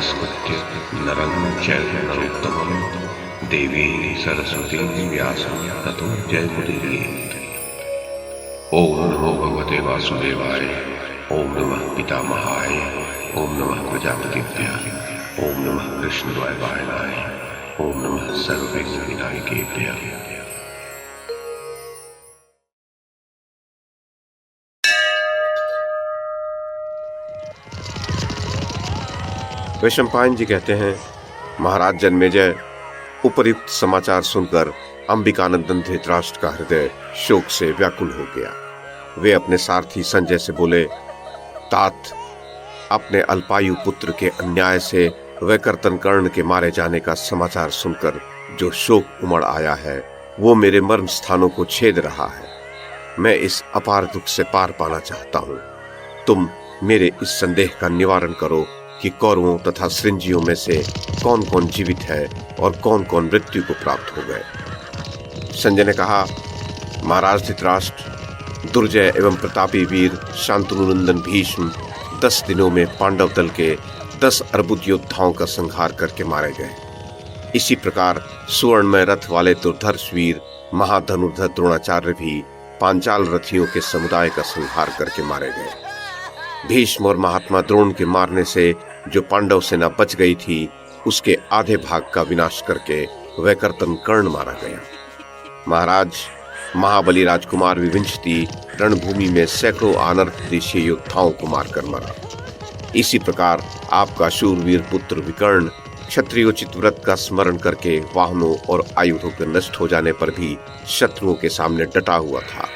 नमस्कृत्य नरं चैव नरोत्तमं देवीं सरस्वतीं व्यासं ततो जयमुदीरयेत्। ओम नमो भगवते वासुदेवाय। ओम नमः पितामहाय। ओम नमः प्रजापतिभ्यः। ओम नमः कृष्णद्वैपायनाय। ओम नमः सर्वविघ्नविनायकेभ्यः। वैशंपायन जी कहते हैं, महाराज जन्मेजय, उपर्युक्त समाचार सुनकर अंबिकानंदन धृतराष्ट्र का हृदय शोक से व्याकुल हो गया। वे अपने सारथी संजय से बोले, तात, अपने अल्पायु पुत्र के अन्याय से वैकर्तन कर्ण के मारे जाने का समाचार सुनकर जो शोक उमड़ आया है, वो मेरे मर्म स्थानों को छेद रहा है। मैं इस अपार दुख से पार पाना चाहता हूँ। तुम मेरे इस संदेह का निवारण करो कि कौरवों तथा सृंजियों में से कौन कौन जीवित है और कौन कौन मृत्यु को प्राप्त हो गए। संजय ने कहा, महाराज धृतराष्ट्र, दुर्जय एवं प्रतापी वीर शांतनुनंदन भीष्म 10 दिनों में पांडव दल के 10 अर्बुद योद्धाओं का संहार करके मारे गए। इसी प्रकार सुवर्णमय रथ वाले दुर्धर्ष वीर महाधनुर्धर द्रोणाचार्य भी पांचाल रथियों के समुदाय का संहार करके मारे गए। भीष्म और महात्मा द्रोण के मारने से जो पांडव सेना बच गई थी, उसके आधे भाग का विनाश करके वैकर्तन कर्ण मारा गया। महाराज, महाबली राजकुमार विविंशति रणभूमि में सैकड़ों अनर्थ देशीय योद्धाओं को मारकर मरा। इसी प्रकार आपका शूरवीर पुत्र विकर्ण क्षत्रियोचित व्रत का स्मरण करके वाहनों और आयुधों के नष्ट हो जाने पर भी शत्रुओं के सामने डटा हुआ था,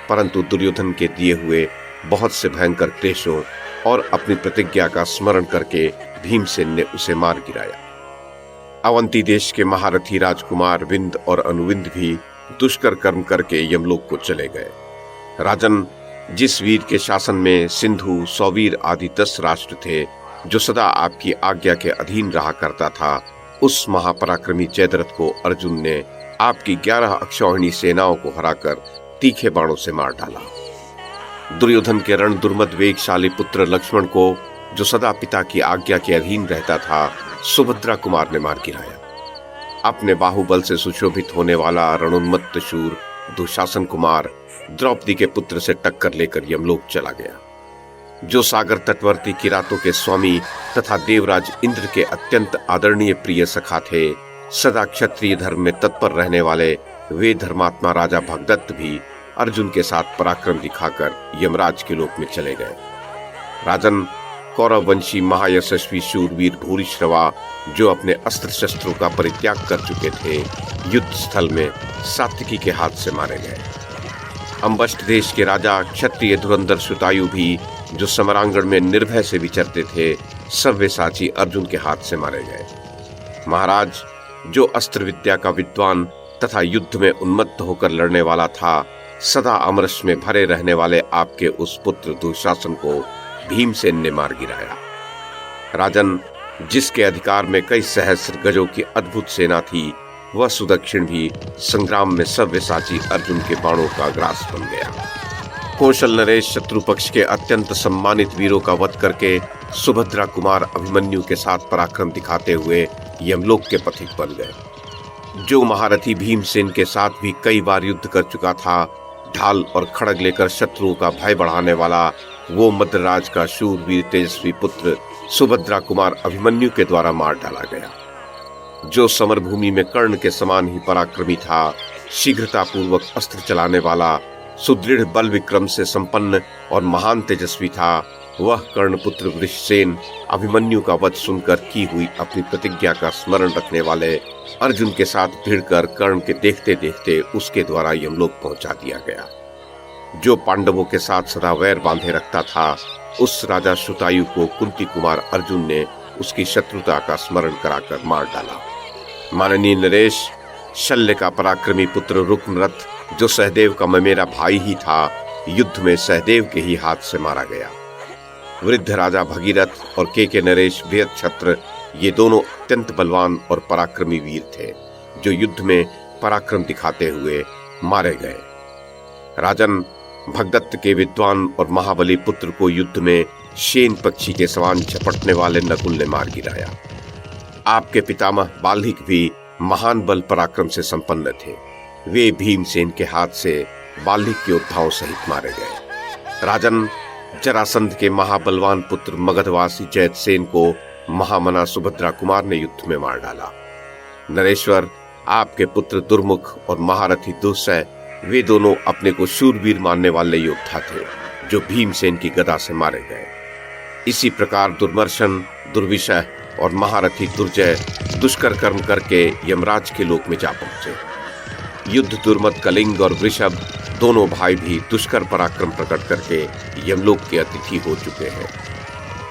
परंतु दुर्योधन के दिए हुए बहुत से भयंकर क्लेशों और अपनी प्रतिज्ञा का स्मरण करके भीमसेन ने उसे मार गिराया। अवंती देश के महारथी राजकुमार विंद और अनुविंद भी दुष्कर कर्म करके यमलोक को चले गए। राजन, जिस वीर के शासन में सिंधु, सौवीर आदि 10 राष्ट्र थे, जो सदा आपकी आज्ञा के अधीन रहा करता था, उस महापराक्रमी जयद्रथ को अर्जुन ने आपकी 11 अक्षौहिणी सेनाओं को हराकर तीखे बाणों से मार डाला। दुर्योधन के रण दुर्मद वेगशाली पुत्र लक्ष्मण को, जो सदा पिता की आज्ञा के अधीन रहता था, सुभद्रा कुमार ने मार गिराया। अपने बाहुबल से सुशोभित होने वाला रणोन्मत्त शूर दुशासन कुमार द्रौपदी के पुत्र से टक्कर लेकर यमलोक चला गया। जो सागर तटवर्ती किरातों के स्वामी तथा देवराज इंद्र के अत्यंत आदरणीय प्रिय सखा थे, सदा क्षत्रिय धर्म में तत्पर रहने वाले वे धर्मात्मा राजा भगदत्त भी अर्जुन के साथ पराक्रम दिखाकर यमराज के लोक में चले गए। राजन, कौरववंशी महायशस्वी शूरवीर भूरिश्रवा, जो अपने अस्त्र शस्त्रों का परित्याग कर चुके थे, युद्ध स्थल में सात्विकी के हाथ से मारे गए। अम्बष्ट देश के राजा क्षत्रिय धुरंधर सुतायु भी, जो समरांगण में निर्भय से विचरते थे, सव्यसाची अर्जुन के हाथ से मारे गए। महाराज, जो अस्त्र विद्या का विद्वान तथा युद्ध में उन्मत्त होकर लड़ने वाला था, सदा अमरश में भरे रहने वाले आपके उस पुत्र दुशासन को भीमसेन ने मार गिराया। राजन, जिसके अधिकार में कई सहस्र गजों की अद्भुत सेना थी, वह सुदक्षिण भी संग्राम में सव्यसाची अर्जुन के बाणों का ग्रास बन गया। कौशल नरेश शत्रु पक्ष के अत्यंत सम्मानित वीरों का वध करके सुभद्रा कुमार अभिमन्यु के साथ पराक्रम दिखाते हुए यमलोक के पथिक बन गए। जो महारथी भीमसेन के साथ भी कई बार युद्ध कर चुका था, ढाल और खड़ग लेकर शत्रुओं का भय बढ़ाने वाला वो मद्रराज का शूरवीर तेजस्वी पुत्र सुभद्रा कुमार अभिमन्यु के द्वारा मार डाला गया। जो समरभूमि में कर्ण के समान ही पराक्रमी था, शीघ्रता पूर्वक अस्त्र चलाने वाला, सुदृढ़ बल विक्रम से संपन्न और महान तेजस्वी था, वह कर्णपुत्र वृषसेन अभिमन्यु का वध सुनकर की हुई अपनी प्रतिज्ञा का स्मरण रखने वाले अर्जुन के साथ भिड़कर कर्ण के देखते देखते उसके द्वारा यमलोक पहुंचा दिया गया। जो पांडवों के साथ सदा वैर बांधे रखता था, उस राजा सुतायु को कुंती कुमार अर्जुन ने उसकी शत्रुता का स्मरण कराकर मार डाला। माननीय नरेश, शल्य का पराक्रमी पुत्र रुक्मरथ, जो सहदेव का ममेरा भाई ही था, युद्ध में सहदेव के ही हाथ से मारा गया। वृद्ध राजा भगीरथ और के नरेश बेहद छत्र, ये दोनों अत्यंत बलवान और पराक्रमी वीर थे, जो युद्ध में पराक्रम दिखाते हुए मारे गए। राजन, भगदत्त के विद्वान और महाबली पुत्र को युद्ध में शेन पक्षी के समान झपटने वाले नकुल ने मार गिराया। आपके पितामह बाल्हिक भी महान बल पराक्रम से संपन्न थे। वे भीमसेन के हाथ से बाल्हिक योद्धाओं सहित मारे गए। राजन, जरासंध के महाबलवान पुत्र मगधवासी जयतसेन को महामना सुभद्रा कुमार ने युद्ध में मार डाला। नरेश्वर, आपके पुत्र दुर्मुख और महारथी दुस्सह, वे दोनों अपने को शूरवीर मानने वाले योद्धा थे जो भीमसेन की गदा से मारे गए। इसी प्रकार दुर्मर्शन, दुर्विशह और महारथी दुर्जय दुष्कर कर्म करके यमराज के लोक में जा पहुंचे। युद्ध दुर्मत कलिंग और वृषभ दोनों भाई भी दुष्कर पराक्रम प्रकट करके यमलोक के अतिथि हो चुके हैं।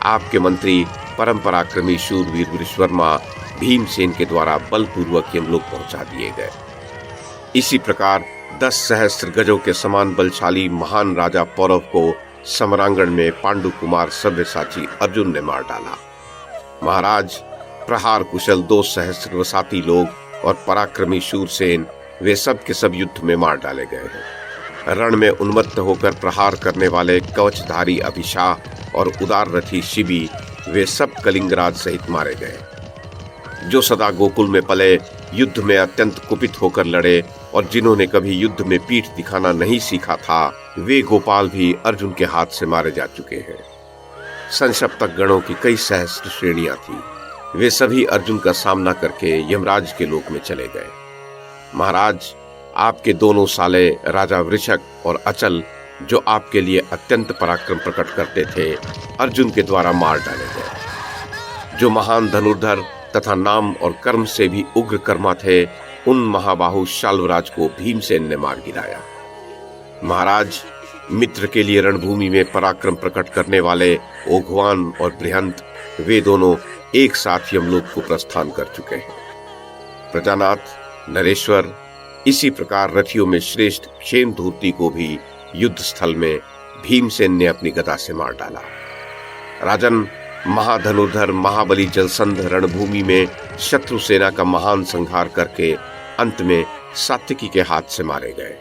आपके मंत्री परम पराक्रमी शूरवीर वृषवर्मा भीमसेन के द्वारा बलपूर्वक यमलोक पहुंचा दिए गए। इसी प्रकार 10 सहस्त्र गजों के समान बलशाली महान राजा पौरव को समरांगण में पांडु कुमार सव्यसाची अर्जुन ने मार डाला। महाराज, प्रहार कुशल 2 सहस्त्र वसाती लोग और पराक्रमी शूरसेन, वे सब के सब युद्ध में मार डाले गए हैं। रण में उन्मत्त होकर प्रहार करने वाले कवचधारी अभिशाह और उदार रथी शिबी, वे सब कलिंगराज सहित मारे गए। जो सदा गोकुल में पले, युद्ध में अत्यंत कुपित होकर लड़े और जिन्होंने कभी युद्ध में पीठ दिखाना नहीं सीखा था, वे गोपाल भी अर्जुन के हाथ से मारे जा चुके हैं। संशप्तक गणों की कई सहस्त्र श्रेणियां थी। वे सभी अर्जुन का सामना करके यमराज के लोक में चले गए। महाराज, आपके दोनों साले राजा वृषक और अचल, जो आपके लिए अत्यंत पराक्रम प्रकट करते थे, अर्जुन के द्वारा मार डाले गए। जो महान धनुर्धर तथा नाम और कर्म से भी उग्र कर्मा थे, उन महाबाहु शाल्वराज को भीमसेन ने मार गिराया। महाराज, मित्र के लिए रणभूमि में पराक्रम प्रकट करने वाले ओघवान और बृहंत, वे दोनों एक साथ यमलोक को प्रस्थान कर चुके हैं। प्रजानाथ, नरेश्वर, इसी प्रकार रथियों में श्रेष्ठ क्षेमधूर्ति को भी युद्ध स्थल में भीमसेन ने अपनी गदा से मार डाला। राजन, महाधनुर्धर महाबली जलसंध रणभूमि में शत्रु सेना का महान संहार करके अंत में सात्विकी के हाथ से मारे गए।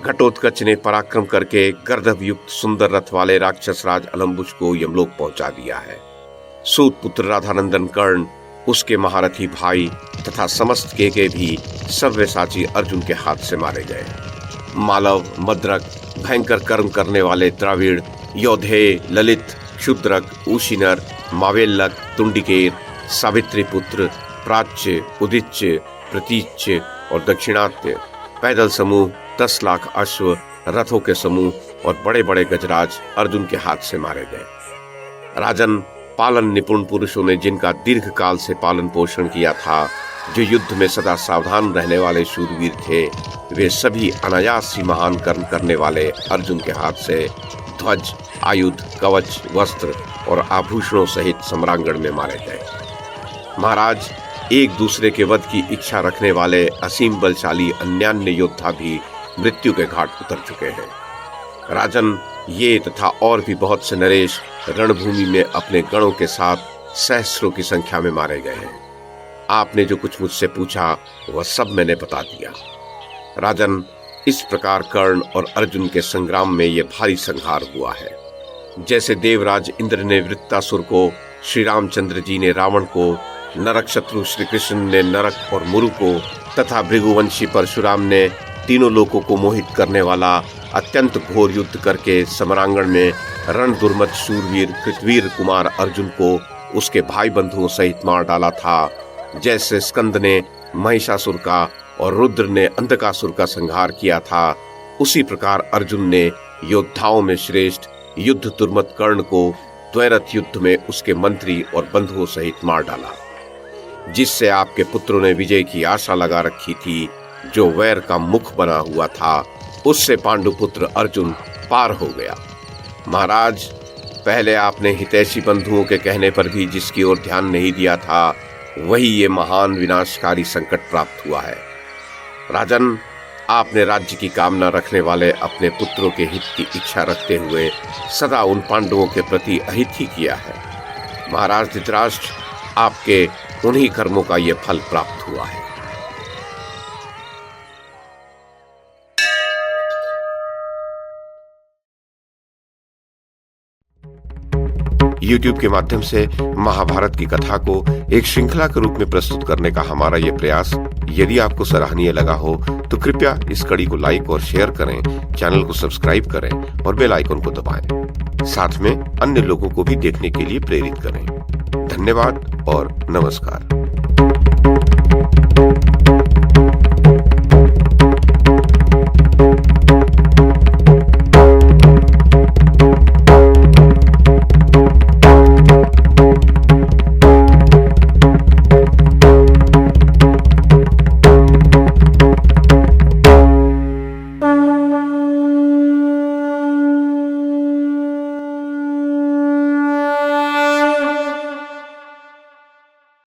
घटोत्कच ने पराक्रम करके गर्दभ युक्त सुंदर रथ वाले राक्षस राज अलम्बुज को यमलोक पहुंचा दिया है। सूत पुत्र राधानंदन कर्ण, उसके महारथी भाई तथा समस्त केके भी सव्यसाची अर्जुन के हाथ से मारे गए। मालव, मद्रक, भयंकर कर्म करने वाले द्राविड़, योधेय, ललित, क्षुद्रक, ऊशिनर, मावेल्लक, तुंडिकेर, सावित्री पुत्र, प्राच्य, उदिच्य, प्रतीच्य और दक्षिणात्य, पैदल समूह, 10 लाख अश्व, रथों के समूह और बड़े बड़े गजराज अर्जुन के हाथ से मारे गए। राजन, पालन निपुण पुरुषों ने जिनका दीर्घ काल से पालन पोषण किया था, जो युद्ध में सदा सावधान रहने वाले शूरवीर थे, वे सभी अनायास ही महान कर्म करने वाले अर्जुन के हाथ से ध्वज, आयुध, कवच, वस्त्र और आभूषणों सहित सम्रांगण में मारे गए। महाराज, एक दूसरे के वध की इच्छा रखने वाले असीम बलशाली अन्यान्य योद्धा भी मृत्यु के घाट उतर चुके हैं। राजन, ये तथा और भी बहुत से नरेश रणभूमि में अपने गणों के साथ सहस्रों की संख्या में मारे गए हैं। आपने जो कुछ मुझसे पूछा वह सब मैंने बता दिया। राजन, इस प्रकार कर्ण और अर्जुन के संग्राम में ये भारी संहार हुआ है। जैसे देवराज इंद्र ने वृत्तासुर को, श्री रामचंद्र जी ने रावण को, नरक शत्रु श्री कृष्ण ने नरक और मुरु को तथा भृगुवंशी परशुराम ने तीनों लोकों को मोहित करने वाला अत्यंत घोर युद्ध करके समरांगण में रण दुर्मत शूरवीर कृतवीर कुमार अर्जुन को उसके भाई बंधुओं सहित मार डाला था, जैसे स्कंद ने महिषासुर का और रुद्र ने अंधकासुर का संहार किया था, उसी प्रकार अर्जुन ने योद्धाओं में श्रेष्ठ युद्ध दुर्मत कर्ण को द्वैरथ युद्ध में उसके मंत्री और बंधुओं सहित मार डाला। जिससे आपके पुत्रों ने विजय की आशा लगा रखी थी, जो वैर का मुख बना हुआ था, उससे पांडुपुत्र अर्जुन पार हो गया। महाराज, पहले आपने हितैषी बंधुओं के कहने पर भी जिसकी ओर ध्यान नहीं दिया था, वही ये महान विनाशकारी संकट प्राप्त हुआ है। राजन, आपने राज्य की कामना रखने वाले अपने पुत्रों के हित की इच्छा रखते हुए सदा उन पांडवों के प्रति अहित ही किया है। महाराज धृतराष्ट्र, आपके उन्हीं कर्मों का ये फल प्राप्त हुआ है। YouTube के माध्यम से महाभारत की कथा को एक श्रृंखला के रूप में प्रस्तुत करने का हमारा ये प्रयास यदि आपको सराहनीय लगा हो तो कृपया इस कड़ी को लाइक और शेयर करें, चैनल को सब्सक्राइब करें और बेल आइकन को दबाएं। साथ में अन्य लोगों को भी देखने के लिए प्रेरित करें। धन्यवाद और नमस्कार।